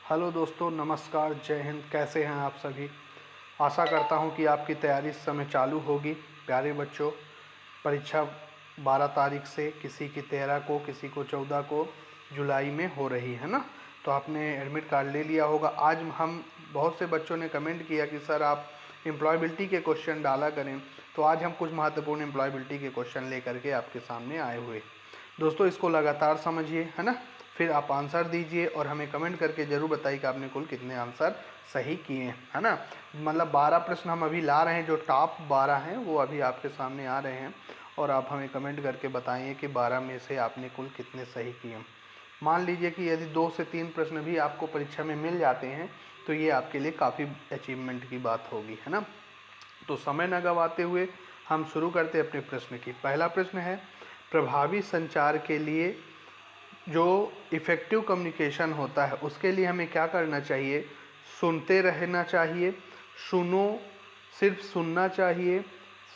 Hello दोस्तों, नमस्कार, जय हिंद। कैसे हैं आप सभी। आशा करता हूं कि आपकी तैयारी इस समय चालू होगी। प्यारे बच्चों, परीक्षा 12 तारीख से, किसी की 13 को, किसी को 14 को जुलाई में हो रही है ना। तो आपने एडमिट कार्ड ले लिया होगा। आज हम बहुत से बच्चों ने कमेंट किया कि सर आप एम्प्लॉयबिलिटी के क्वेश्चन डाला करें, तो आज हम कुछ महत्वपूर्ण एम्प्लॉयबिलिटी के क्वेश्चन लेकर के आपके सामने आए हुए। दोस्तों, इसको लगातार समझिए, है ना। फिर आप आंसर दीजिए और हमें कमेंट करके ज़रूर बताइए कि आपने कुल कितने आंसर सही किए हैं, है ना। मतलब 12 प्रश्न हम अभी ला रहे हैं, जो टॉप 12 हैं वो अभी आपके सामने आ रहे हैं और आप हमें कमेंट करके बताइए कि 12 में से आपने कुल कितने सही किए। मान लीजिए कि यदि 2 से 3 प्रश्न भी आपको परीक्षा में मिल जाते हैं तो ये आपके लिए काफ़ी अचीवमेंट की बात होगी, है ना। तो समय न गंवाते हुए हम शुरू करते हैं अपने प्रश्न की। पहला प्रश्न है, प्रभावी संचार के लिए जो इफ़ेक्टिव कम्युनिकेशन होता है उसके लिए हमें क्या करना चाहिए। सुनते रहना चाहिए, सुनो, सिर्फ सुनना चाहिए,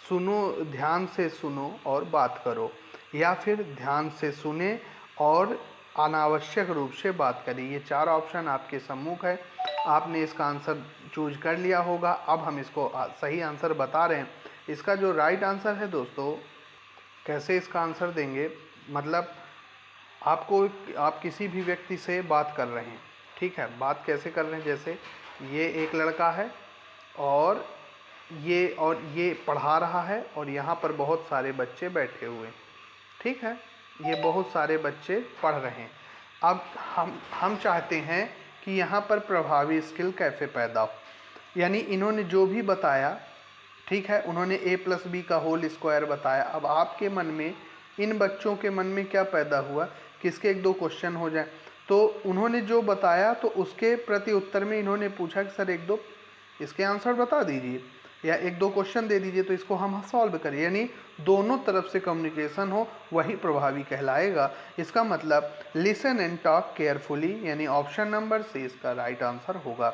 सुनो, ध्यान से सुनो और बात करो, या फिर ध्यान से सुने और अनावश्यक रूप से बात करें। ये 4 ऑप्शन आपके सम्मुख है। आपने इसका आंसर चूज कर लिया होगा। अब हम इसको सही आंसर बता रहे हैं। इसका जो राइट आंसर है दोस्तों, कैसे इसका आंसर देंगे, मतलब आप किसी भी व्यक्ति से बात कर रहे हैं, ठीक है। बात कैसे कर रहे हैं, जैसे ये एक लड़का है और ये पढ़ा रहा है और यहाँ पर बहुत सारे बच्चे बैठे हुए, ठीक है। ये बहुत सारे बच्चे पढ़ रहे हैं। अब हम चाहते हैं कि यहाँ पर प्रभावी स्किल कैसे पैदा हो। यानी इन्होंने जो भी बताया, ठीक है, उन्होंने a+b² बताया। अब आपके मन में, इन बच्चों के मन में क्या पैदा हुआ कि इसके 1-2 क्वेश्चन हो जाए। तो उन्होंने जो बताया तो उसके प्रति उत्तर में इन्होंने पूछा कि सर 1-2 इसके आंसर बता दीजिए या 1-2 क्वेश्चन दे दीजिए तो इसको हम सॉल्व करें। यानी दोनों तरफ से कम्युनिकेशन हो, वही प्रभावी कहलाएगा। इसका मतलब लिसन एंड टॉक केयरफुली, यानी ऑप्शन नंबर सी इसका राइट आंसर होगा।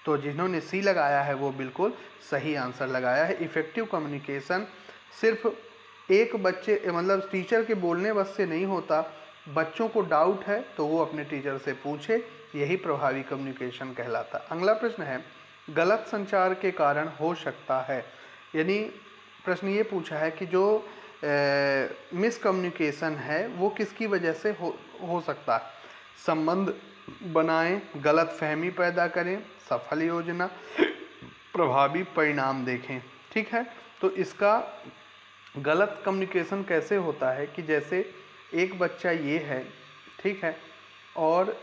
तो जिन्होंने सी लगाया है वो बिल्कुल सही आंसर लगाया है। इफ़ेक्टिव कम्युनिकेशन सिर्फ एक बच्चे, मतलब टीचर के बोलने बस से नहीं होता। बच्चों को डाउट है तो वो अपने टीचर से पूछे, यही प्रभावी कम्युनिकेशन कहलाता है। अगला प्रश्न है, गलत संचार के कारण हो सकता है। यानी प्रश्न ये पूछा है कि जो मिसकम्युनिकेशन है वो किसकी वजह से हो सकता है। संबंध बनाएं, गलत फहमी पैदा करें, सफल योजना, प्रभावी परिणाम देखें, ठीक है। तो इसका गलत कम्युनिकेशन कैसे होता है कि जैसे एक बच्चा ये है, ठीक है, और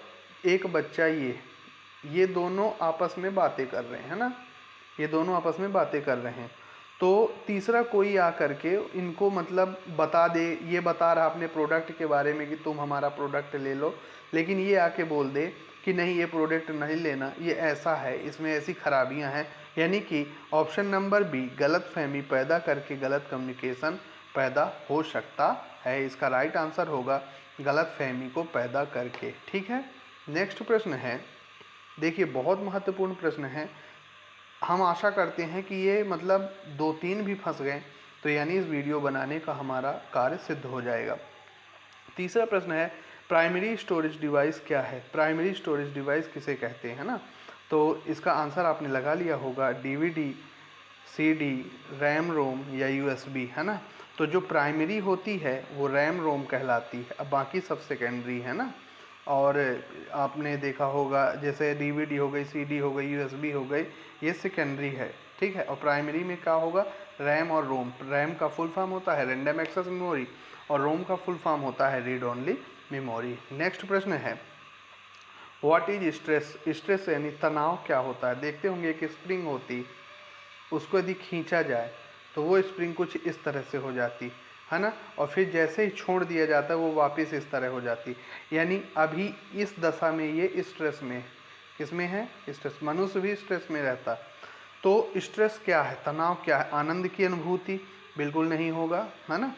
एक बच्चा ये दोनों आपस में बातें कर रहे हैं ना, ये दोनों आपस में बातें कर रहे हैं। तो तीसरा कोई आकर के इनको मतलब बता दे, ये बता रहा अपने प्रोडक्ट के बारे में कि तुम हमारा प्रोडक्ट ले लो, लेकिन ये आके बोल दे कि नहीं ये प्रोडक्ट नहीं लेना, ये ऐसा है, इसमें ऐसी खराबियां हैं। यानी कि ऑप्शन नंबर बी, गलत फहमी पैदा करके गलत कम्युनिकेशन पैदा हो सकता है। इसका राइट आंसर होगा गलत फहमी को पैदा करके, ठीक है। नेक्स्ट प्रश्न है, देखिए बहुत महत्वपूर्ण प्रश्न है। हम आशा करते हैं कि ये मतलब 2-3 भी फंस गए तो यानी इस वीडियो बनाने का हमारा कार्य सिद्ध हो जाएगा। तीसरा प्रश्न है, प्राइमरी स्टोरेज डिवाइस क्या है। प्राइमरी स्टोरेज डिवाइस किसे कहते हैं ना। तो इसका आंसर आपने लगा लिया होगा, डीवीडी, सीडी, रैम रोम या यूएसबी, है ना। तो जो प्राइमरी होती है वो रैम रोम कहलाती है, अब बाकी सब सेकेंडरी है ना। और आपने देखा होगा जैसे डीवीडी हो गई, सीडी हो गई, यूएसबी हो गई, ये सेकेंडरी है, ठीक है। और प्राइमरी में क्या होगा, रैम और रोम। रैम का फुल फॉर्म होता है रैंडम एक्सेस मेमोरी और रोम का फुल फॉर्म होता है रीड ओनली मेमोरी। नेक्स्ट प्रश्न है, व्हाट इज स्ट्रेस। स्ट्रेस यानी तनाव क्या होता है। देखते होंगे एक स्प्रिंग होती, उसको यदि खींचा जाए तो वो स्प्रिंग कुछ इस तरह से हो जाती है ना, और फिर जैसे ही छोड़ दिया जाता है वो वापस इस तरह हो जाती। यानी अभी इस दशा में ये स्ट्रेस में, किसमें है, स्ट्रेस। मनुष्य भी स्ट्रेस में रहता। तो स्ट्रेस क्या है, तनाव क्या है। आनंद की अनुभूति बिल्कुल नहीं होगा, है ना।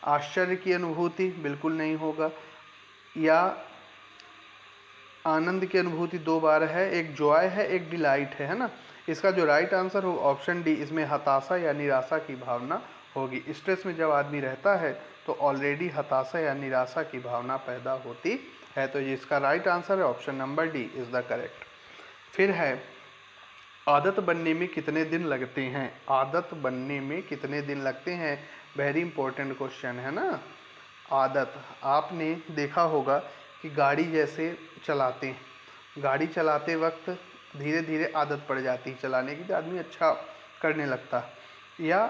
आश्चर्य की अनुभूति बिल्कुल नहीं होगा, या आनंद की अनुभूति 2 बार है, एक जॉय है, एक डिलाइट है ना। इसका जो राइट आंसर हो ऑप्शन डी, इसमें हताशा या निराशा की भावना होगी। स्ट्रेस में जब आदमी रहता है तो ऑलरेडी हताशा या निराशा की भावना पैदा होती है। तो इसका राइट आंसर है option number D is the correct. फिर है आदत बनने में कितने दिन लगते हैं। आदत बनने में कितने दिन लगते हैं, वेरी इंपॉर्टेंट क्वेश्चन है ना। आदत, आपने देखा होगा कि गाड़ी जैसे चलाते हैं, गाड़ी चलाते वक्त धीरे धीरे आदत पड़ जाती है चलाने की, तो आदमी अच्छा करने लगता है। या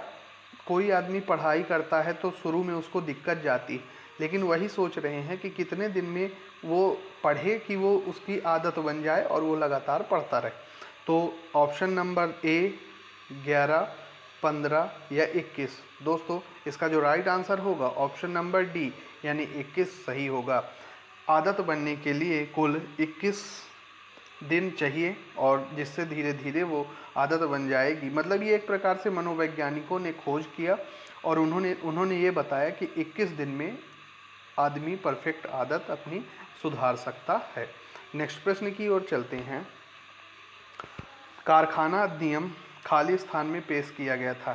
कोई आदमी पढ़ाई करता है तो शुरू में उसको दिक्कत जाती, लेकिन वही सोच रहे हैं कि कितने दिन में वो पढ़े कि वो उसकी आदत बन जाए और वो लगातार पढ़ता रहे। तो ऑप्शन नंबर ए 11, 15 या 21। दोस्तों इसका जो राइट आंसर होगा ऑप्शन नंबर डी यानी 21 सही होगा। आदत बनने के लिए कुल 21 दिन चाहिए और जिससे धीरे धीरे वो आदत बन जाएगी। मतलब ये एक प्रकार से मनोवैज्ञानिकों ने खोज किया और उन्होंने ये बताया कि 21 दिन में आदमी परफेक्ट आदत अपनी सुधार सकता है। नेक्स्ट प्रश्न की ओर चलते हैं। कारखाना अधिनियम खाली स्थान में पेश किया गया था।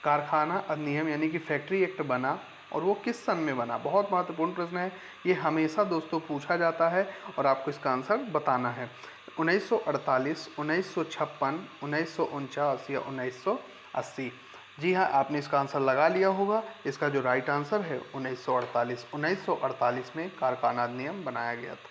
कारखाना अधिनियम यानी कि फैक्ट्री एक्ट बना और वो किस सन में बना। बहुत महत्वपूर्ण प्रश्न है ये, हमेशा दोस्तों पूछा जाता है और आपको इसका आंसर बताना है। 1948, 1956, 1949 या 1980। जी हाँ, आपने इसका आंसर लगा लिया होगा। इसका जो राइट आंसर है 1948। 1948 में कारखाना अधिनियम बनाया गया था।